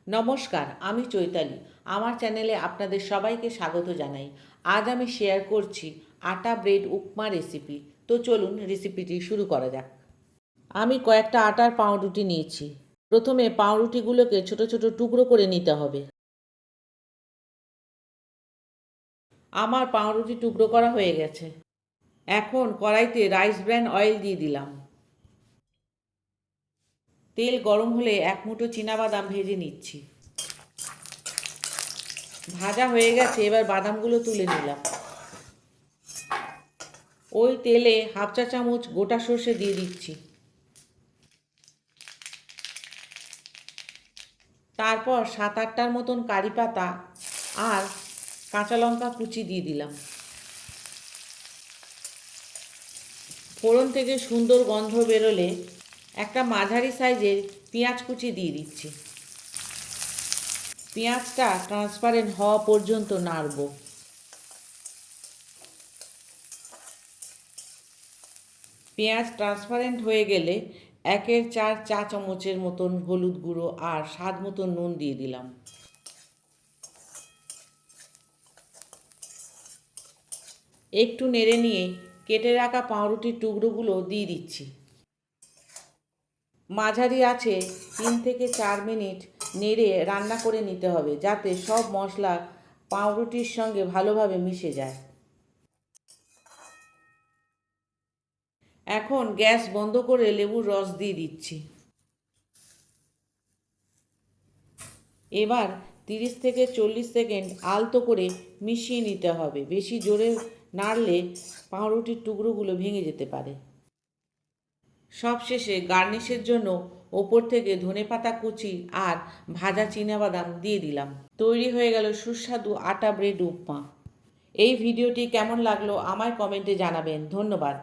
নমস্কার, আমি চৈতালি। আমার চ্যানেলে আপনাদের সবাইকে স্বাগত জানাই। আজ আমি শেয়ার করছি আটা ব্রেড উপমা রেসিপি। তো চলুন রেসিপিটি শুরু করা যাক। আমি কয়েকটা আটার পাউরুটি নিয়েছি। প্রথমে পাউরুটিগুলোকে ছোট ছোট টুকরো করে নিতে হবে। আমার পাউরুটি টুকরো করা হয়ে গেছে। এখন কড়াইতে রাইস ব্র্যান অয়েল দিয়ে দিলাম। তেল গরম হলে এক মুঠো চীনাবাদাম ভেজে নিচ্ছি। ভাজা হয়ে গেছে, এবার বাদামগুলো তুলে নিলাম। ওই তেলে হাফ চা চামচ গোটা সর্ষে দিয়ে দিচ্ছি। তারপর 7-8টার মতন কারি পাতা আর কাঁচা লঙ্কা কুচি দিয়ে দিলাম। ফোড়ন থেকে সুন্দর গন্ধ বেরোলে একটা মাঝারি সাইজের পেঁয়াজ কুচি দিয়ে দিচ্ছি। পেঁয়াজটা ট্রান্সপারেন্ট হওয়া পর্যন্ত নাড়ব। পেঁয়াজ ট্রান্সপারেন্ট হয়ে গেলে 1/4 চা চামচের মতন হলুদ গুঁড়ো আর স্বাদ মতন নুন দিয়ে দিলাম। একটু নেড়ে নিয়ে কেটে রাখা পাউরুটির টুকরোগুলো দিয়ে দিচ্ছি। মাঝারি আঁচে 3 থেকে 4 মিনিট নেড়ে রান্না করে নিতে হবে, যাতে সব মশলা পাউরুটির সঙ্গে ভালোভাবে মিশে যায়। এখন গ্যাস বন্ধ করে লেবুর রস দিয়ে দিচ্ছি। এবার 30 থেকে 40 সেকেন্ড আলতো করে মিশিয়ে নিতে হবে। বেশি জোরে নাড়লে পাউরুটির টুকরোগুলো ভেঙে যেতে পারে। সবশেষে গার্নিশের জন্য ওপর থেকে ধনেপাতা কুচি আর ভাজা চীনাবাদাম দিয়ে দিলাম। তৈরি হয়ে গেল সুস্বাদু আটা ব্রেড উপমা। এই ভিডিওটি কেমন লাগলো আমায় কমেন্টে জানাবেন। ধন্যবাদ।